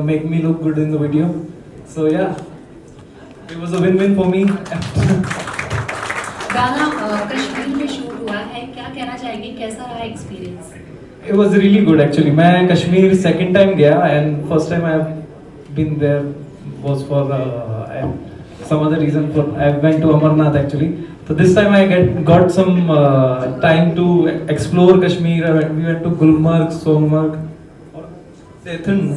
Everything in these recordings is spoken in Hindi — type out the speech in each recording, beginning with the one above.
make me look good in the video. So yeah, it was a win-win for me. गाना कश्मीर में शूट हुआ है, क्या कहना चाहेंगे, कैसा रहा experience? It was really good actually. मैं कश्मीर second time गया and first time I have been there was for some other reason. For I went to Amarnath actually. So this time I got some time to explore Kashmir. We went to Gulmarg, Sonmarg,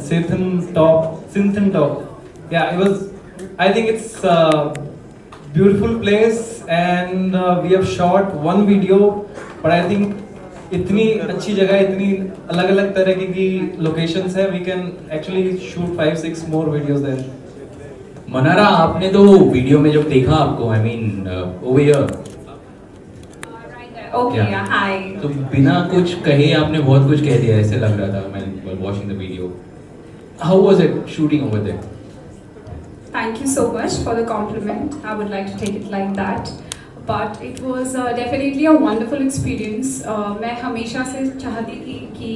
Sinthan Top. Yeah, it was. I think it's a beautiful place, and we have shot one video. But I think इतनी अच्छी जगह, इतनी अलग-अलग तरह की locations है. We can actually shoot 5-6 more videos there. Mannara, आपने तो वीडियो में जब देखा आपको, I mean over here. Okay, yeah, hi. तो बिना कुछ कहे आपने बहुत कुछ कह दिया, ऐसे लग रहा था मैं while watching the video. How was it shooting over there? Thank you so much for the compliment. I would like to take it like that. But it was definitely a wonderful experience. मैं हमेशा से चाहती थी कि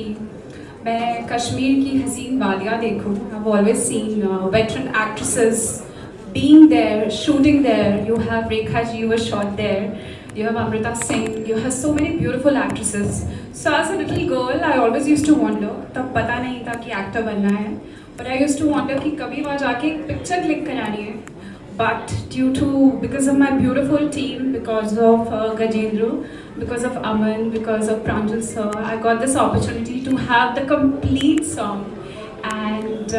मैं कश्मीर की हसीन वादियाँ देखूँ. I've always seen veteran actresses being there, shooting there. You have Rekha ji who was shot there. You have Amrita Singh. You have so many beautiful actresses. So as a little girl, I always used to wonder. तब पता नहीं था कि actor बनना है. But I used to wonder कि कभी वहाँ जाके एक picture click करानी है. But because of my beautiful team, because of Gajendra, because of Aman, because of Pranjal sir, I got this opportunity to have the complete song. And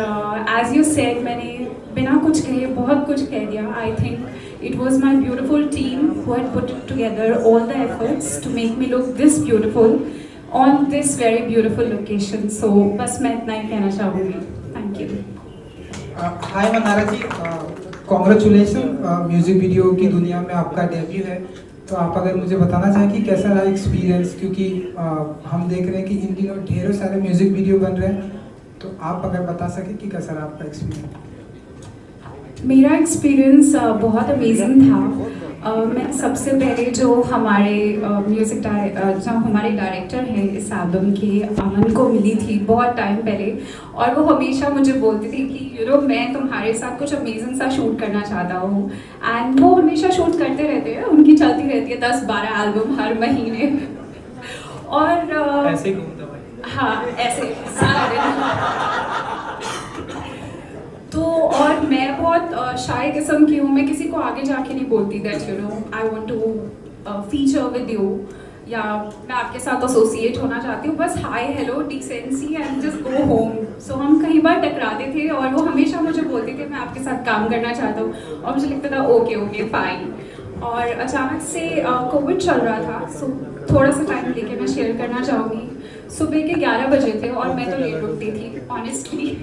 as you said, मैंने बिना कुछ कहे बहुत कुछ कह दिया. I think it was my beautiful team who had put together all the efforts to make me look this beautiful on this very beautiful location. So बस मैं इतना ही कहना चाहूँगी. Thank you. Hi Manara ji, congratulation. Music video की दुनिया में आपका डेब्यू है. तो आप अगर मुझे बताना चाहें कि कैसा रहा एक्सपीरियंस, क्योंकि हम देख रहे हैं कि इन दिनों ढेरों सारे म्यूजिक वीडियो बन रहे हैं. तो आप अगर बता सकें कि कैसा रहा आपका एक्सपीरियंस. मेरा एक्सपीरियंस बहुत अमेजिंग था. मैं सबसे पहले जो हमारे डायरेक्टर हैं इस एल्बम के, अमन को मिली थी बहुत टाइम पहले. और वो हमेशा मुझे बोलती थी कि मैं तुम्हारे साथ कुछ अमेजिंग सा शूट करना चाहता हूँ. एंड वो हमेशा शूट करते रहते हैं, उनकी चलती रहती है 10-12 एल्बम हर महीने. और ऐसे घूमता भाई. हाँ, ऐसे सारा दिन. तो और मैं बहुत शाय किस्म की हूँ. मैं किसी को आगे जाके नहीं बोलती that I want to feature with you, या मैं आपके साथ एसोसिएट होना चाहती हूँ. बस hi hello decency and just go home. So हम कई बार टकराते थे और वो हमेशा मुझे बोलते थे मैं आपके साथ काम करना चाहता हूँ. और मुझे लगता था ओके फाइन. और अचानक से कोविड चल रहा था. सो थोड़ा सा टाइम लेके मैं शेयर करना चाहूँगी. सुबह के 11 बजे थे और मैं तो लेट उठती थी ऑनेस्टली.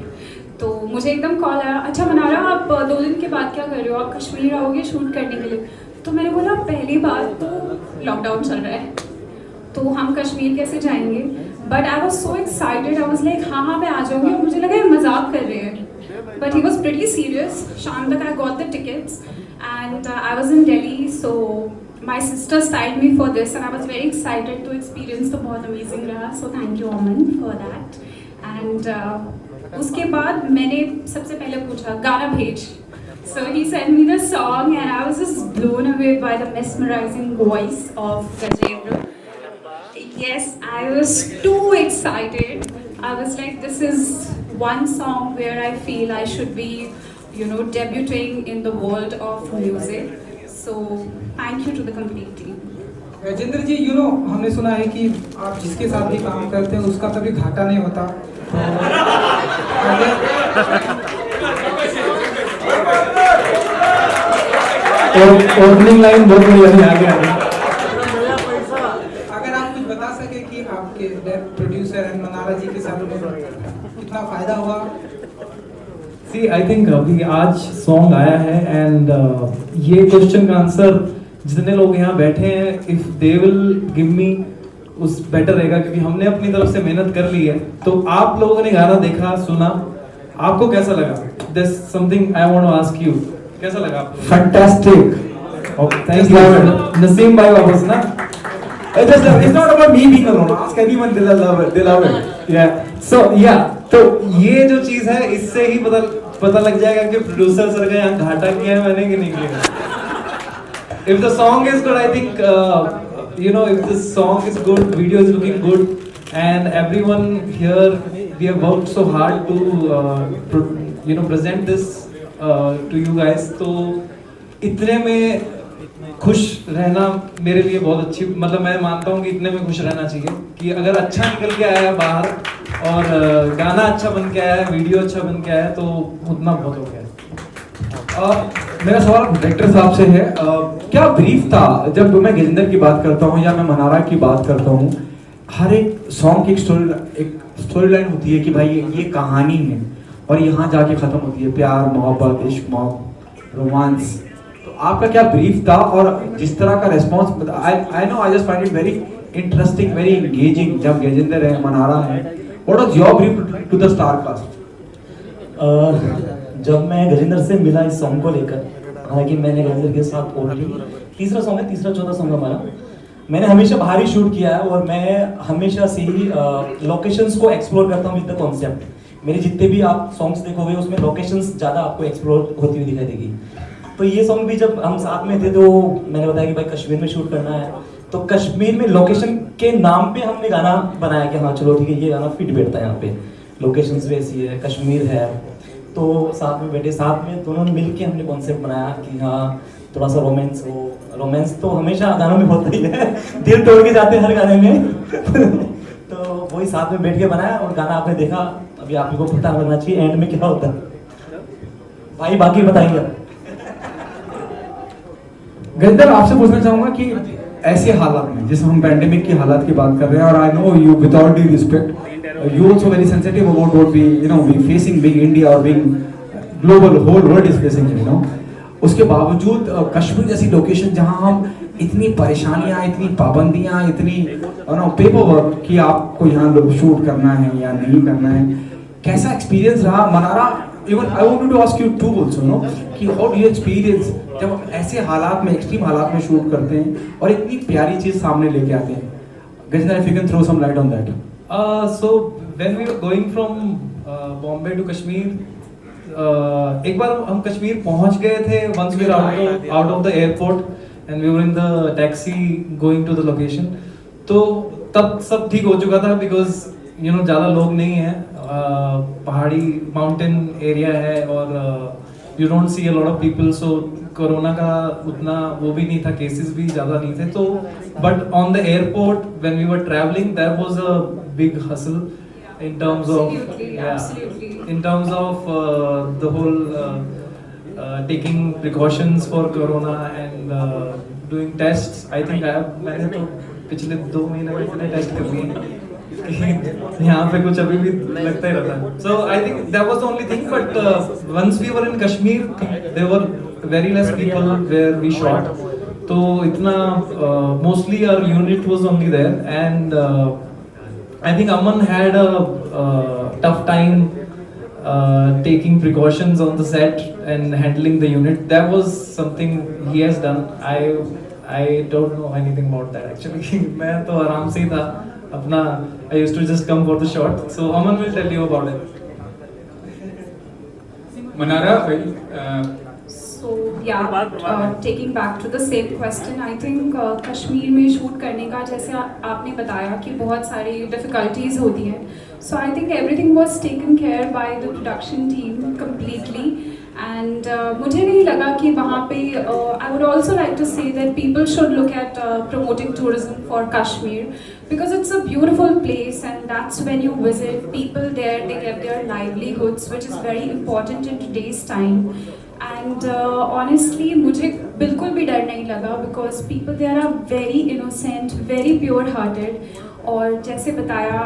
तो मुझे एकदम कॉल आया, अच्छा मनारा आप 2 दिन के बाद क्या कर रहे हो, आप कश्मीर आओगे शूट करने के लिए. तो मैंने बोला पहली बात तो लॉकडाउन चल रहा है तो हम कश्मीर कैसे जाएंगे. But I was so excited. I was like हाँ मैं आ जाऊँगी. और मुझे लगा ये मजाक कर रहे हैं. But he was pretty serious. शाम तक I got the tickets and I was in Delhi. So my sister styled me for this and I was very excited. तो एक्सपीरियंस तो बहुत अमेजिंग रहा. So thank you Aman for that. And उसके बाद मैंने सबसे पहले पूछा गाना भेज. So he sent me the song and I was just blown away by the mesmerizing voice of Gajendra. Yes, I was too excited. I was like, this is one song where I feel I should be, debuting in the world of music. So thank you to the complete team. Rajendra जी, हमने सुना है कि आप जिसके साथ भी काम करते हैं उसका कभी घाटा नहीं होता. ओपनिंग लाइन बहुत बढ़िया थी. आगे अगर आप कुछ बता सके कि आपके प्रोड्यूसर एंड मनारा जी के साथ में कितना फायदा हुआ. See, I think अभी आज सॉन्ग आया है एंड ये क्वेश्चन का आंसर जितने लोग यहाँ बैठे हैं, if they will give me, उस बेटर रहेगा क्योंकि हमने अपनी तरफ से मेहनत कर ली है. तो आप लोगों ने गाना देखा, सुना, आपको कैसा लगा? There's something I want to ask you. कैसा लगा आपको? Fantastic. Thank you. Naseem bhai वापस ना. It's not about me being alone. Ask anyone, they love it. Yeah. So yeah. तो ये जो चीज है इससे ही पता लग जाएगा कि प्रोड्यूसर सर का यहाँ घाटा किया है मैंने कि नहीं किया। If the song is good, I think if the song is good, video is looking good, and everyone here we have worked so hard to present this to you guys. तो इतने में खुश रहना मेरे लिए बहुत अच्छी, मतलब मैं मानता हूँ कि इतने में खुश रहना चाहिए कि अगर अच्छा निकल के आया है बाहर और गाना अच्छा बन के आया है, वीडियो अच्छा बन के आया है, तो उतना बहुत हो गया। मेरा सवाल डायरेक्टर साहब से है, क्या ब्रीफ था जब मैं गजेंद्र की बात करता हूँ या मैं मनारा की बात करता हूँ, हर एक सॉन्ग की एक स्टोरी लाइन होती है कि भाई ये कहानी है और यहाँ जाके खत्म होती है, प्यार मोहब्बत इश्क मोहब्बत रोमांस। तो आपका क्या ब्रीफ था और जिस तरह का response, I know I just find it very interesting, very engaging, जब गजेंद्र है मनारा है, what was your brief to the star cast? जब मैं गजेंद्र से मिला इस सॉन्ग को लेकर, हालांकि मैंने गजेंद्र के साथ ऑलरेडी तीसरा चौथा सॉन्ग हमारा, मैंने हमेशा बाहर ही शूट किया है और मैं हमेशा से ही लोकेशंस को एक्सप्लोर करता हूँ विद द कॉन्सेप्ट। मेरे जितने भी आप सॉन्ग्स देखोगे उसमें लोकेशंस ज़्यादा आपको एक्सप्लोर होती हुई दिखाई देगी। तो ये सॉन्ग भी जब हम साथ में थे तो मैंने बताया कि भाई कश्मीर में शूट करना है, तो कश्मीर में लोकेशन के नाम पे हमने गाना बनाया कि हाँ चलो ठीक है ये गाना फिट बैठता है यहाँ पे, लोकेशंस भी ऐसी है, कश्मीर है, तो साथ में बैठे, साथ में दोनों मिल के हमने कॉन्सेप्ट बनाया कि हाँ थोड़ा सा रोमांस हो। रोमांस तो हमेशा गानों में होता ही है, दिल तोड़ के जाते हैं हर गाने में तो वही साथ में बैठ के बनाया और गाना आपने देखा, अभी आप को पता लगना चाहिए एंड में क्या होता है, भाई बाकी बताएंगे आप। गजेंद्र आपसे पूछना चाहूंगा कि ऐसे हालात में, जैसे हम पैंडेमिक की हालात की बात कर रहे हैं, और I know you without due respect you also very sensitive about what we facing big India और big global whole world is facing, उसके बावजूद कश्मीर जैसी लोकेशन जहां हम इतनी परेशानियां, इतनी पाबंदियां, इतनी पेपर वर्क कि आपको यहाँ शूट करना है या नहीं करना है, कैसा एक्सपीरियंस रहा Manara? Even I want to ask you to also कि हाउ डू यू एक्सपीरियंस जब हम ऐसे हालात में, एक्सट्रीम हालात में शूट करते हैं और इतनी प्यारी चीज सामने लेके आते हैं? Gajendra, if you can throw some light on that. So when we were going from Bombay to Kashmir, एक बार हम कश्मीर पहुंच गए थे, once we were out of the airport and we were in the taxi going to the location, तो तब सब ठीक हो चुका था because ज़्यादा लोग नहीं हैं, पहाड़ी माउंटेन एरिया है और you don't see a lot of people, so corona का उतना वो भी नहीं था, केसेस भी ज़्यादा नहीं थे, तो but on the airport when we were traveling there was a big hustle in terms Absolutely. in terms of the whole taking precautions for corona and doing tests. I think मैंने तो पिछले 2 महीने में इतने टेस्ट कर लिए यहाँ पे कुछ अभी भी लगता ही रहता है. So I think that was the only thing. But once we were in Kashmir, there were very less people where we shot. तो इतना mostly our unit was only there, and I think Aman had a tough time taking precautions on the set and handling the unit. That was something he has done. I don't know anything about that actually. मैं तो आराम से ही था अपना. I used to just come for the shot. So Aman will tell you about it. Manara, So yeah, taking back to the same question, I think Kashmir में शूट करने का, जैसे आपने बताया कि बहुत सारी डिफ़िकल्टीज होती हैं. So I think everything was taken care by the production team completely. And मुझे नहीं लगा कि वहाँ पे I would also like to say that people should look at promoting tourism for Kashmir, because it's a beautiful place, and that's when you visit people there, they get their livelihoods, which is very important in today's time. And honestly मुझे बिल्कुल भी डर नहीं लगा, because people there are very innocent, very pure hearted. और जैसे बताया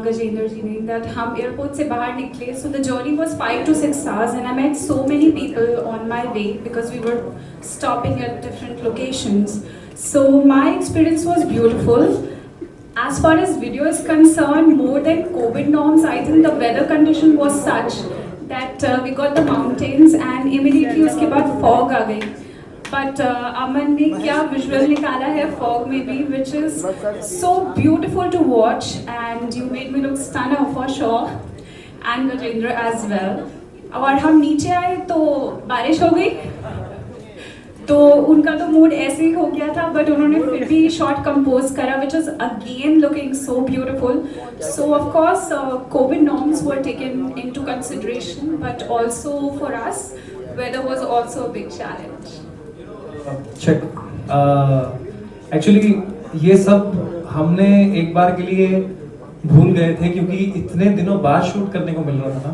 गजेंद्र जी ने, that हम एयरपोर्ट से बाहर निकले, so the journey was 5 to 6 hours, and I met so many people on my way because we were stopping at different locations. So my experience was beautiful. As far as video is concerned, more than COVID norms, I think the weather condition was such that we got the mountains, and immediately उसके बाद fog आ गई. But Aman ने क्या visual निकाला है fog में भी, which is so beautiful to watch, and you made me look stunner for sure. And Gajendra as well. और हम नीचे आए तो बारिश हो गई, तो उनका तो मूड ऐसे ही हो गया था, बट उन्होंने फिर भी शॉट कंपोज करा which is again looking so beautiful. So of course Covid norms were taken into consideration, but also for us weather was also a big challenge. Check actually ये सब हमने एक बार के लिए भूल गए थे, क्योंकि इतने दिनों बाद शूट करने को मिल रहा था ना।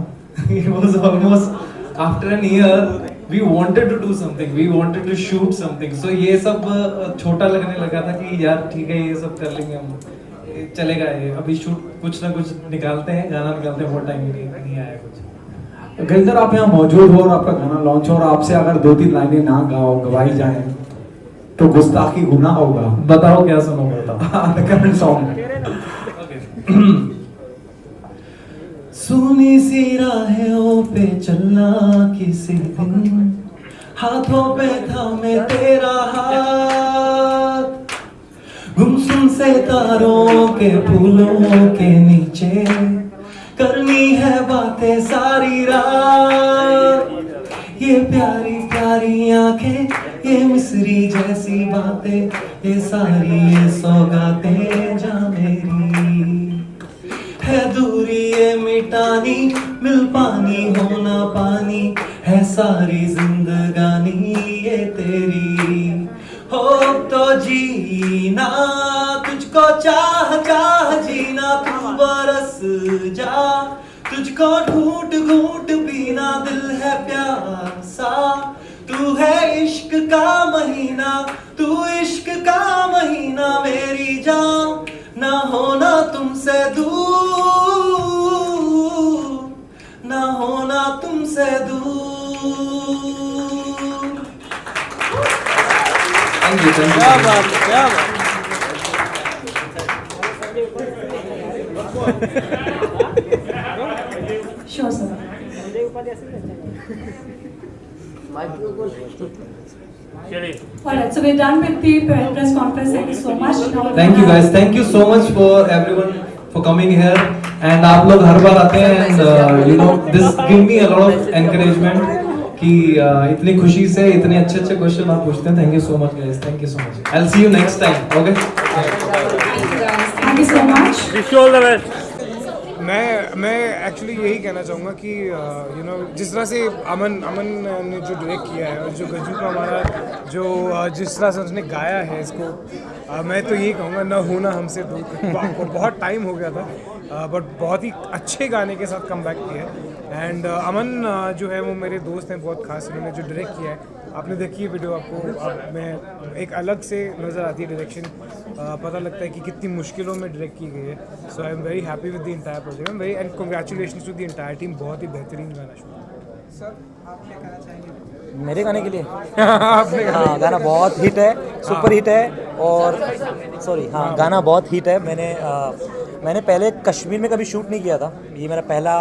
It was almost after an year we wanted to do something, we wanted to shoot something. So ये सब छोटा लगने लगा था कि यार ठीक है ये सब कर लेंगे हम, ये चलेगा, ये अभी शूट कुछ ना कुछ निकालते हैं, गाना निकालते हैं, बहुत टाइम नहीं आया कुछ। गजेंद्र, आप यहाँ मौजूद हो और आपका गाना लॉन्च हो और आपसे अगर 2-3 लाइनें ना गवाई जाए तो गुस्ताखी गुनाह होगा। बताओ क्या सुनोगे, बताओ। The current song. सुनी सी राहों पे चलना किसी दिन, हाथों पे थामे तेरा हाथ, गुमसुम से तारों के फूलों के नीचे करनी है बातें सारी रात। ये प्यारी प्यारी आंखें, ये मिस्री जैसी बातें, ये सारी ये सौगातें जा मेरी है दूरी ये मिटानी, मिल पानी होना पानी, है सारी जिंदगानी ये तेरी। हो तो जीना तुझको चाह चाह जीना, तू बरस जा तुझको घूट घूट पीना, दिल है प्यासा तू है इश्क का महीना, तू इश्क का महीना मेरी जान, ना होना तुमसे दूर, ना होना तुमसे दूर। Thank you. क्या बात है, क्या बात। Sure, sir. Alright, so we're done with the press conference. Thank you so much. Thank you guys, thank you so much for everyone for coming here, and आप लोग हर बार आते हैं, and you know this give me a lot of encouragement कि इतनी खुशी से इतने अच्छे क्वेश्चन आप पूछते हैं। Thank you so much guys, thank you so much. I'll see you next time, okay? Thank you so much. Wish you all the best. मैं एक्चुअली यही कहना चाहूँगा कि यू नो जिस तरह से अमन ने जो डायरेक्ट किया है और जो गज्जू का हमारा जो जिस तरह से उसने गाया है इसको, मैं तो यही कहूँगा ना होना हमसे दूर। बहुत टाइम हो गया था, बट बहुत ही अच्छे गाने के साथ कम बैक किया है। एंड अमन जो है वो मेरे दोस्त हैं बहुत खास, उन्होंने जो डायरेक्ट किया है, आपने देखी है वीडियो, आपको अब मैं एक अलग से नज़र आती है डायरेक्शन, पता लगता है कि कितनी मुश्किलों में डायरेक्ट की गई है। So I am very happy with the entire project, and very and congratulations to the entire team, बहुत ही बेहतरीन गाना शूट। सर आप क्या कहना चाहेंगे मेरे गाने के लिए? आपने हाँ, गाना बहुत हिट है, सुपर हिट है, और सॉरी हाँ गाना बहुत हिट है। मैंने पहले कश्मीर में कभी शूट नहीं किया था, ये मेरा पहला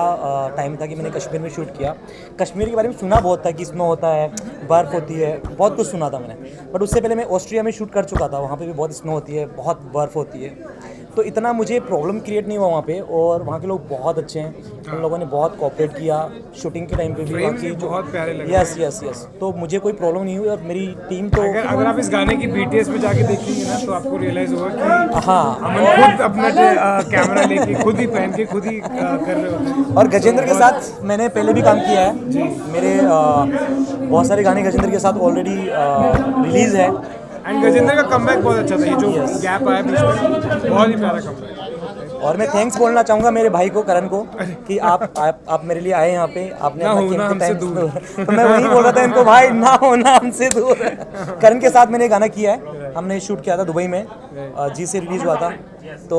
टाइम था कि मैंने कश्मीर में शूट किया। कश्मीर के बारे में सुना बहुत था कि स्नो होता है, बर्फ़ होती है, बहुत कुछ सुना था मैंने, बट उससे पहले मैं ऑस्ट्रिया में शूट कर चुका था, वहाँ पे भी बहुत स्नो होती है, बहुत बर्फ़ होती है, तो इतना मुझे प्रॉब्लम क्रिएट नहीं हुआ वहाँ पे। और वहाँ के लोग बहुत अच्छे हैं, उन लोगों ने बहुत कोऑपरेट किया शूटिंग के टाइम पे भी, फ्रेम्स भी बहुत प्यारे लगे। यस, तो मुझे कोई प्रॉब्लम नहीं हुई। और मेरी टीम तो अगर आप इस गाने की BTS में जाके देखेंगे ना, तो आपको रियलाइज होगा कि हाँ, अमन खुद अपना कैमरा लेके खुद ही पहन के खुद ही कर रहे होते हैं। और गजेंद्र के साथ मैंने पहले भी काम किया है जी, मेरे बहुत सारे गाने गजेंद्र के साथ ऑलरेडी रिलीज़ है। एंड गजेंद्र का कमबैक बहुत अच्छा था, ये जो गैप आया बीच में, बहुत ही प्यारा कमबैक। और मैं थैंक्स बोलना चाहूँगा मेरे भाई को, करण को, कि आप मेरे लिए आए यहाँ पे, आपने ना अपना होना कीमती हमसे टाइम दूर। तो मैं वही बोल रहा था इनको, भाई ना होना हमसे दूर। करण के साथ मैंने गाना किया है, हमने शूट किया था दुबई में, जी से रिलीज हुआ था, तो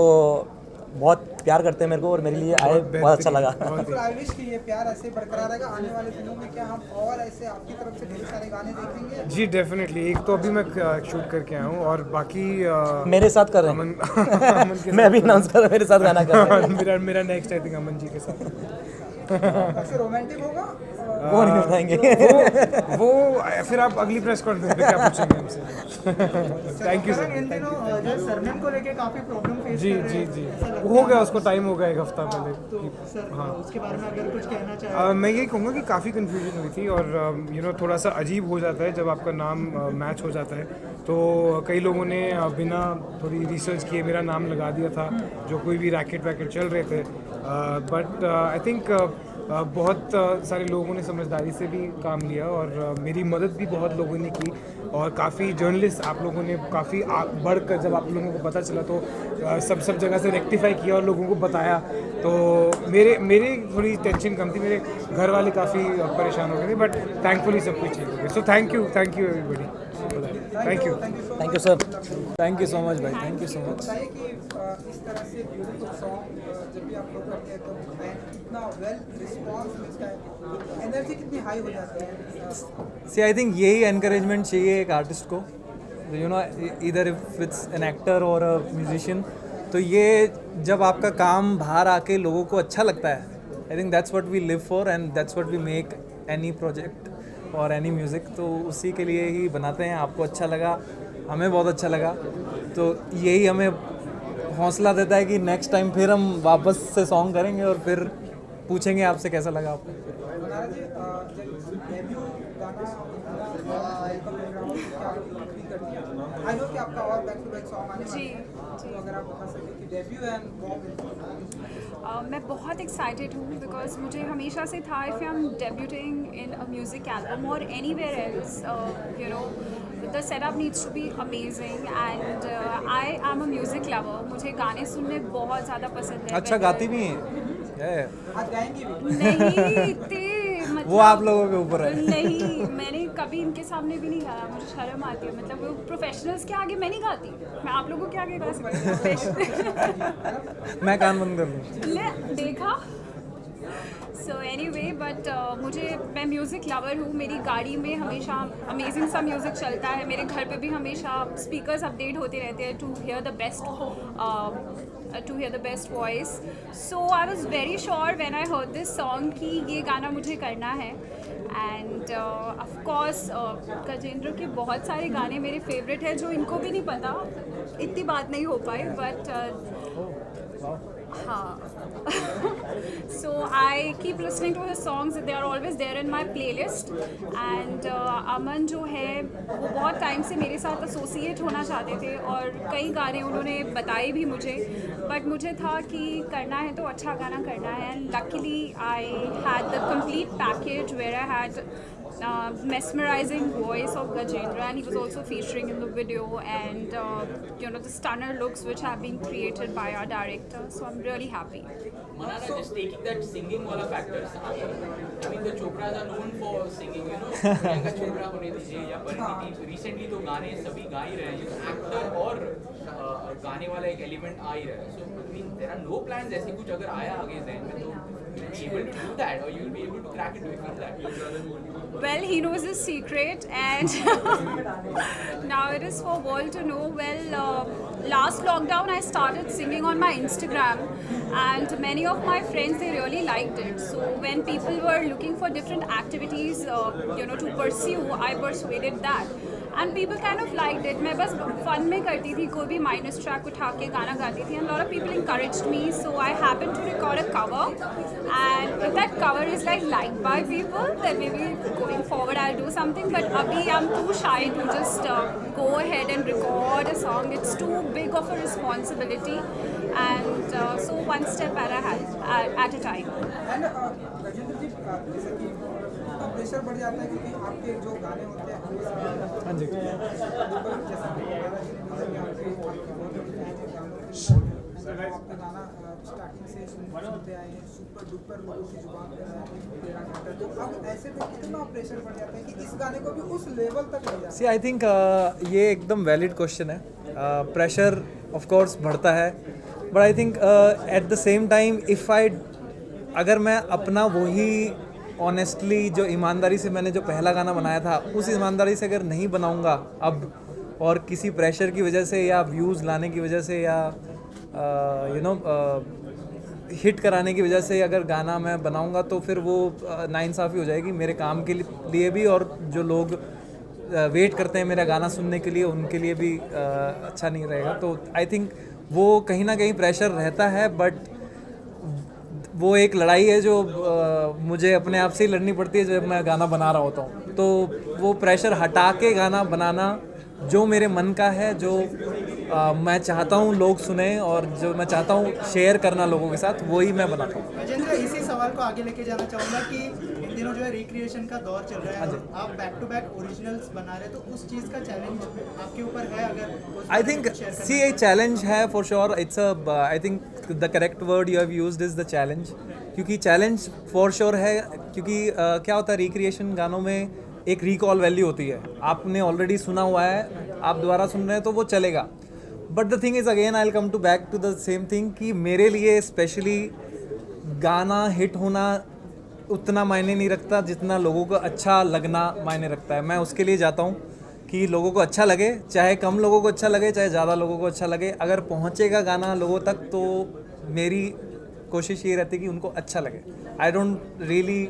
बहुत प्यार करते हैं मेरे को और मेरे लिए आए, बहुत अच्छा लगा। आई विश कि ये प्यार ऐसे बरकरार रहेगा आने वाले दिनों में। क्या हम और ऐसे आपकी तरफ से ढेर सारे गाने देखेंगे? जी डेफिनेटली, एक तो अभी मैं शूट करके आया हूँ, और बाकी मेरे साथ कर रहे हैं मैं अभी अनाउंस कर रहा हूँ, मेरे साथ गाना कर रहे हैं। मेरा next I think Aman ji के साथ। ऐसे रोमांटिक होगा? वो नहीं बताएंगे वो फिर आप अगली प्रेस कॉन्फ्रेंस में क्या पूछेंगे हमसे? Thank you sir. इन दिनों जो सरनेम को लेके काफी प्रॉब्लम फेस जी कर रहे जी हैं। जी ऐसा लगता हो है गया, आप- उसको टाइम हो गया एक हफ्ता तो पहले। सर हाँ। उसके बारे में अगर कुछ कहना चाहें। मैं यही कहूँगा कि काफ़ी कन्फ्यूजन हुई थी और थोड़ा सा अजीब हो जाता है जब आपका नाम मैच हो जाता है। तो कई लोगों ने बिना थोड़ी रिसर्च किए मेरा नाम लगा दिया था, जो कोई भी रैकेट वैकेट चल रहे थे। बट आई थिंक बहुत सारे लोगों ने समझदारी से भी काम लिया और मेरी मदद भी बहुत लोगों ने की और काफ़ी जर्नलिस्ट आप लोगों ने काफ़ी बढ़कर जब आप लोगों को पता चला तो सब जगह से रेक्टिफाई किया और लोगों को बताया। तो मेरे थोड़ी टेंशन कम थी, मेरे घर वाले काफ़ी परेशान हो गए थे, बट थैंकफुली सब कुछ ठीक हो गया। So thank you everybody, thank you sir. Thank you so much भाई, थैंक यू सो मच। बताइए कि इस तरह से ब्यूटीफुल सॉन्ग जब भी आप लोग करते हैं तो इतना वेल रिस्पॉन्स मिलता है, एनर्जी कितनी हाई हो जाती है। सी आई थिंक यही एनकरेजमेंट चाहिए एक आर्टिस्ट को, इधर इफ इट्स एन एक्टर और अ म्यूजिशियन, तो ये जब आपका काम बाहर आके लोगों को अच्छा लगता है, I think that's what we live for and that's what we make any project और एनी म्यूज़िक। तो उसी के लिए ही बनाते हैं। आपको अच्छा लगा, हमें बहुत अच्छा लगा, तो यही हमें हौसला देता है कि नेक्स्ट टाइम फिर हम वापस से सॉन्ग करेंगे और फिर पूछेंगे आपसे कैसा लगा आपको। मनारा जी, जब डेब्यू गाना आई नो कि आपका और बैक टू बैक सॉन्ग आने वाला है, तो अगर आप बता सकें कि डेब्यू एंड मैं बहुत एक्साइटेड हूँ बिकॉज मुझे हमेशा से था if I am debuting in a music album और anywhere else the setup needs to be amazing and I am a music lover. मुझे गाने सुनने बहुत ज़्यादा पसंद है। अच्छा गाती भी हैं? आज गाएंगे भी? नहीं इतने मतलब वो आप लोगों के ऊपर है। नहीं, मैंने कभी इनके सामने भी नहीं गाया, मुझे शर्म आती है। मतलब वो प्रोफेशनल्स के आगे मैं नहीं गाती, मैं आप लोगों के आगे गा सकती हूँ। मैं कान बंद कर लूँ। ले देखा। सो एनीवे बट मैं म्यूज़िक लवर हूँ। मेरी गाड़ी में हमेशा अमेजिंग सा म्यूज़िक चलता है, मेरे घर पे भी हमेशा स्पीकर्स अपडेट होते रहते हैं to hear the best voice. So I was very sure when I heard this song कि ये गाना मुझे करना है। एंड ऑफकोर्स गजेंद्र के बहुत सारे गाने मेरे फेवरेट हैं जो इनको भी नहीं पता, इतनी बात नहीं हो पाई बट हाँ। So I keep listening to his songs. They are always there in my playlist. And अमन जो है वो बहुत टाइम से मेरे साथ एसोसिएट होना चाहते थे और कई गाने उन्होंने बताए भी मुझे, बट मुझे था कि करना है तो अच्छा गाना करना है। And luckily I had the complete package where I had mesmerizing voice of Gajendra, and he was also featuring in the video, and the stunner looks which have been created by our director, so I'm really happy. Manara, just taking that singing wala factors, I mean the Chopras are known for singing, Priyanka Chopra होने दीजिए या परिणीति, recently तो गाने सभी गा ही रहे हैं, तो एक्टर और गाने वाला एक एलिमेंट आ ही रहा है, so I mean there are no plans ऐसे कुछ अगर आया आगे ज़हन में तो you'll be able to do that or you'll be able to crack it, do you feel that? Well, he knows his secret, and now it is for world to know. Well, last lockdown I started singing on my Instagram, and many of my friends, they really liked it. So when people were looking for different activities, to pursue, I persuaded that. And people kind of liked it. मैं बस fun में करती थी, कोई भी minus track उठा के गाना गाती थी, and a lot of people encouraged me. So I happened to record a cover, and if that cover is liked by people, then maybe going forward I'll do something. But abhi I'm too shy to just go ahead and record a song. It's too big of a responsibility, and so one step at a time. And Gajendra ji, जैसे कि प्रेशर बढ़ जाता है क्योंकि आपके जो गाने होते हैं हाँ जी, आपका गाना स्टार्टिंग से सुनते आए हैं, सुपर डुपर लोगों की जुबान पे तेरा गाता है, तो अब ऐसे में कितना प्रेशर बढ़ जाता है कि इस गाने को भी उस लेवल तक ले जाए? सी आई थिंक ये एकदम वैलिड क्वेश्चन है। प्रेशर ऑफ कोर्स बढ़ता है, but I think at the same time अगर मैं अपना वही ऑनेस्टली जो ईमानदारी से मैंने जो पहला गाना बनाया था उस ईमानदारी से अगर नहीं बनाऊंगा अब, और किसी प्रेशर की वजह से या व्यूज़ लाने की वजह से या हिट कराने की वजह से अगर गाना मैं बनाऊंगा तो फिर वो नाइंसाफ़ी हो जाएगी मेरे काम के लिए भी और जो लोग वेट करते हैं मेरा गाना सुनने के लिए, उनके लिए भी अच्छा नहीं रहेगा। तो आई थिंक वो कहीं ना कहीं प्रेशर रहता है, बट वो एक लड़ाई है जो मुझे अपने आप से ही लड़नी पड़ती है जब मैं गाना बना रहा होता हूँ। तो वो प्रेशर हटा के गाना बनाना जो मेरे मन का है, जो मैं चाहता हूँ लोग सुने और जो मैं चाहता हूँ शेयर करना लोगों के साथ, वही मैं बनाता हूँ। गजेंद्र, इसी सवाल को आगे लेके जाना चाहूँगा कि इन दिनों जो है रिक्रिएशन का दौर चल रहा है, आप बैक टू बैक ओरिजिनल्स बना रहे हैं, तो उस चीज़ का चैलेंज आपके ऊपर है? अगर I think see a challenge है for sure. It's I think the correct word you have used is the challenge, क्योंकि चैलेंज फॉर श्योर है। क्योंकि क्या होता है रिक्रिएशन गानों में एक रिकॉल वैल्यू होती है, आपने ऑलरेडी सुना हुआ है, आप दोबारा सुन रहे हैं तो वो चलेगा। But the thing is again I will come to back to the same thing कि मेरे लिए स्पेशली गाना हिट होना उतना मायने नहीं रखता जितना लोगों को अच्छा लगना मायने रखता है। मैं उसके लिए जाता हूँ कि लोगों को अच्छा लगे, चाहे कम लोगों को अच्छा लगे चाहे ज़्यादा लोगों को अच्छा लगे, अगर पहुँचेगा गाना लोगों तक तो मेरी कोशिश ये रहती है कि उनको अच्छा लगे। I don't really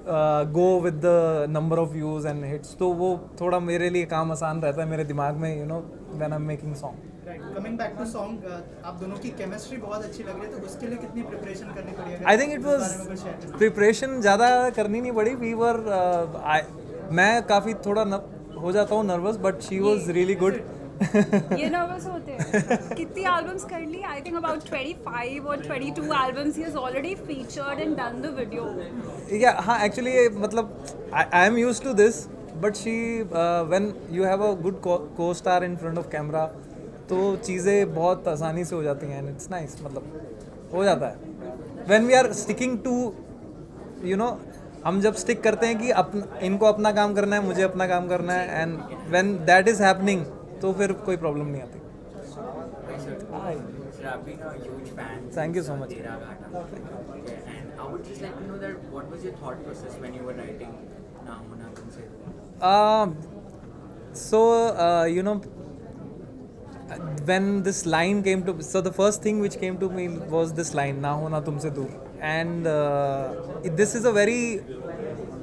go with the number of views and hits. तो वो थोड़ा मेरे लिए काम आसान रहता है मेरे दिमाग में, you know, when I am making song. Coming back to song, आप दोनों की केमिस्ट्री बहुत अच्छी लग रही है, तो उसके लिए कितनी प्रिपरेशन करनी पड़ी? I think it was preparation ज़्यादा करनी नहीं पड़ी। वी वर मैं काफ़ी थोड़ा हो जाता हूँ nervous, but she was really good. ये नर्वस होते हैं। कितनी एल्बम्स कर ली? आई थिंक अबाउट 25 और 22 albums he has already featured and done the video. या हाँ, एक्चुअली मतलब I am used to this, but she when you have a good costar in front of camera तो चीज़ें बहुत आसानी से हो जाती हैं एंड इट्स नाइस, मतलब हो जाता है। When we are sticking to, you know, हम जब स्टिक करते हैं कि इनको अपना काम करना है, मुझे अपना काम करना है, and when that is happening तो फिर कोई प्रॉब्लम नहीं आती। Thank you so much. And I would just like to know that what was your thought process when you were writing Na Hona Tumse? You know, when this line came to, so the first thing which came to me was this line, Na Hona Tumse Dur, and this is a very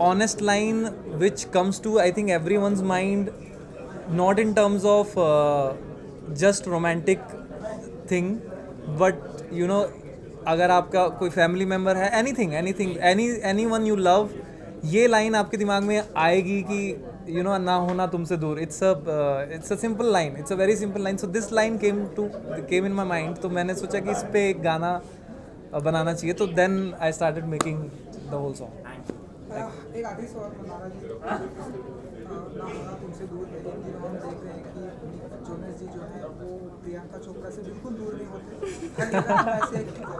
honest line which comes to, I think, everyone's mind, not in terms of just romantic thing, but you know, अगर आपका कोई फैमिली मेम्बर है, anyone you love, ये लाइन आपके दिमाग में आएगी कि you know, ना होना तुमसे दूर। It's a simple line, it's a very simple line. So this line came in my mind, तो मैंने सोचा कि इस पे एक गाना बनाना चाहिए, तो then I started making the whole song. एक आखिरी सवाल मनारा जी, ना होना तुमसे दूर है, इन दिनों हम देख रहे हैं कि जोनस जी जो है वो प्रियंका चोपड़ा से बिल्कुल दूर नहीं होते, हर जगह ऐसे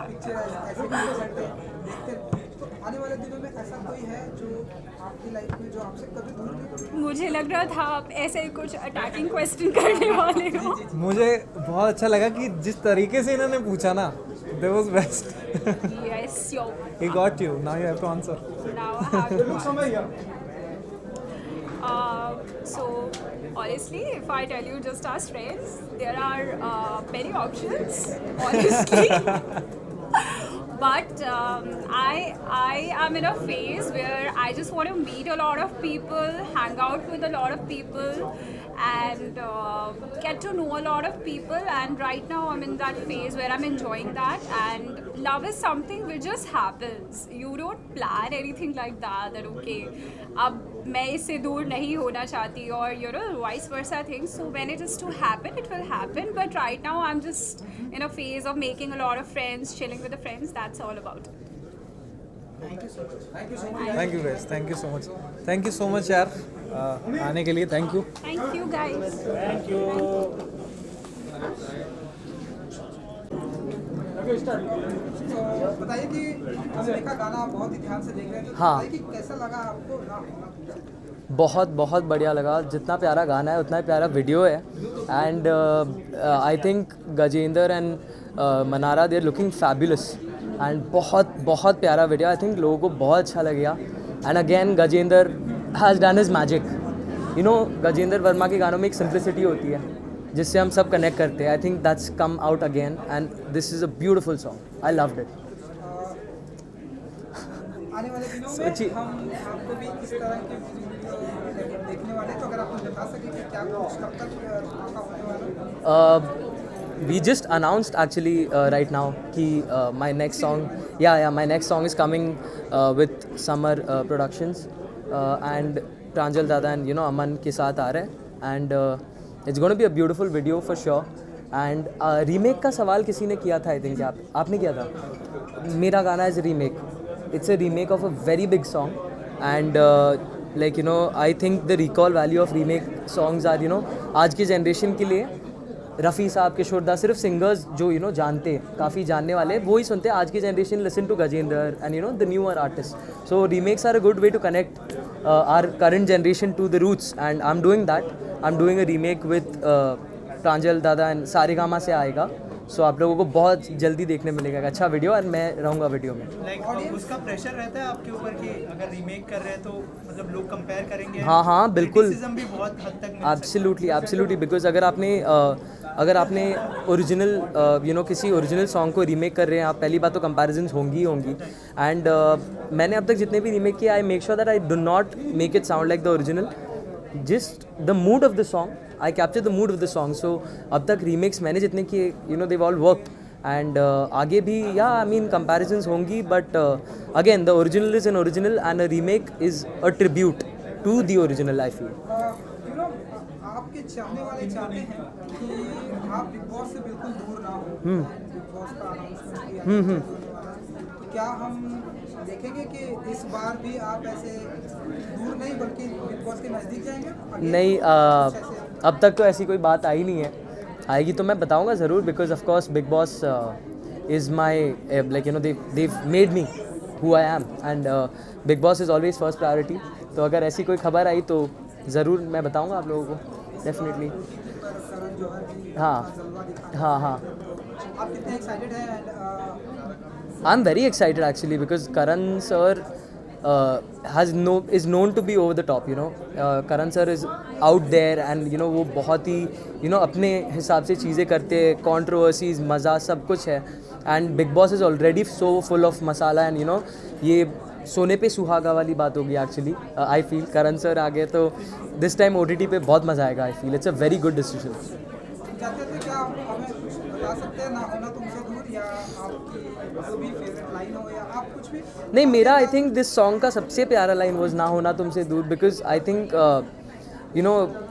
पिक्चर ऐसे देखते हैं। तो आने वाले दिनों में ऐसा कोई है जो आपकी लाइफ में जो आपसे कभी दूर नहीं? मुझे लग रहा था आप ऐसे कुछ अटैकिंग क्वेश्चन करने वाले हो। मुझे बहुत अच्छा लगा कि जिस तरीके से इन्होंने पूछा ना, that was best. Yes, yo. He got you. Now you have to answer. Now I have to. So honestly, if I tell you just as friends, there are many options, honestly. But I am in a phase where I just want to meet a lot of people, hang out with a lot of people, and get to know a lot of people. And right now I'm in that phase where I'm enjoying that. And love is something which just happens. You don't plan anything like that. That okay, अब मैं इससे दूर नहीं होना चाहती, और you know, vice versa things. So when it is to happen, it will happen. But right now I'm just in a phase of making a lot of friends, chilling with the friends. That's all about it. Thank you so much. Thank you guys. Thank you so much. Thank you so much यार, आने के लिए thank you. Thank you guys. Thank you. बताइए कि हमने का गाना आप बहुत ही ध्यान से देख रहे हैं, तो हाँ। बताइए कि कैसा लगा आपको ना होना तुमसे? बहुत बढ़िया लगा। जितना प्यारा गाना है उतना ही प्यारा वीडियो है, and I think Gajendra and Manara they are looking fabulous, and बहुत प्यारा वीडियो। आई थिंक लोगों को बहुत अच्छा लगेगा। And again Gajendra has done his magic. You know, Gajendra Verma के गानों में एक सिंप्लिसिटी होती है जिससे हम सब कनेक्ट करते हैं। आई think that's come out again, and this is a beautiful song. I loved it. आने वाले दिनों में हम आपको भी इस तरह की वीडियो देखने वाले हैं, तो अगर आपको बता सके कि क्या कुछ कब तक धमाका होने वाला है? We just announced actually right now कि my next song, my next song is coming with Summer Productions and प्रांजल दादा and अमन के साथ आ रहे हैं and it's going to be a beautiful video for sure and remake का सवाल किसी ने किया था, I think आपने किया था. मेरा गाना is a remake. It's a remake of a very big song and I think the recall value of remake songs are आज की जनरेशन के लिए रफ़ी साहब, किशोर दा, सिर्फ सिंगर्स जो जानते हैं, काफ़ी जानने वाले वो ही सुनते हैं. आज की generation listen to Gajendra and the newer artist. So remixes are a good way to connect our current generation to the roots and I am doing that. I am doing a remake with Pranjal dada and Saregama से आएगा. सो आप लोगों को बहुत जल्दी देखने मिलेगा अच्छा वीडियो और मैं रहूँगा वीडियो में. लाइक उसका प्रेशर रहता है आपके ऊपर कि अगर रीमेक कर रहे हैं तो मतलब लोग कंपेयर करेंगे. हाँ बिल्कुल. क्रिटिसिज्म भी बहुत हद तक मिल एब्सोल्युटली बिकॉज अगर आपने ओरिजिनल किसी ओरिजिनल सॉन्ग को रीमेक कर रहे हैं आप, पहली बात तो कंपैरिजन्स होंगी एंड मैंने अब तक जितने भी रीमेक किए I make sure that I do not make it sound like the original. Just the mood of the song, I capture the mood of the song. So अब तक रीमेक्स मैंने जितने किए देव ऑल वर्क एंड आगे भी आई मीन कंपैरिजन्स होंगी but again the original is an original and a remake is a tribute to the original. I feel आपके चाहने वाले चाहते हैं कि आप बिग बॉस से बिल्कुल दूर ना हो. बिग बॉस का अनाउंसमेंट किया है तो क्या हम देखेंगे कि इस बार भी आप ऐसे दूर नहीं बल्कि बिग बॉस के नज़दीक जाएंगे? नहीं, अब तक तो ऐसी कोई बात आई नहीं है. आएगी तो मैं बताऊंगा ज़रूर because of course big Boss is my they've made me who I am and big Boss is always first priority. तो अगर ऐसी कोई खबर आई तो ज़रूर मैं बताऊंगा आप लोगों को डेफिनेटली. हाँ आप कितने एक्साइटेड हैं? I am very excited actually because Karan sir is known to be over the top. Karan sir is out there and वो बहुत ही अपने हिसाब से चीज़ें करते हैं, कॉन्ट्रोवर्सीज, मज़ा सब कुछ है. And Bigg Boss is already so full of masala and ये सोने पे सुहागा वाली बात होगी actually. I feel Karan sir आ गए तो दिस टाइम OTT पे बहुत मज़ा आएगा. I feel it's a very good decision. क्या हमें कुछ बता सकते हैं ना होना तुमसे दूर या आपकी जो भी फेवरेट लाइन हो या आप कुछ भी? नहीं, मेरा आई थिंक दिस सॉन्ग का सबसे प्यारा लाइन वॉज ना होना तुमसे दूर because I think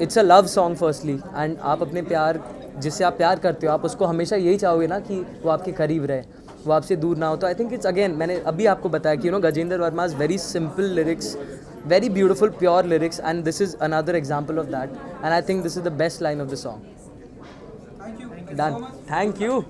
it's a love song firstly and आप अपने प्यार जिससे आप प्यार करते हो आप उसको हमेशा यही चाहोगे ना कि वो आपके करीब रहे, वो आपसे दूर ना हो. तो आई थिंक इट्स अगेन मैंने अभी आपको बताया कि Gajendra वर्मा's very simple lyrics, very beautiful pure lyrics and this is another example of that and I think this is the best line of the song. Thank you. Done. Thank you.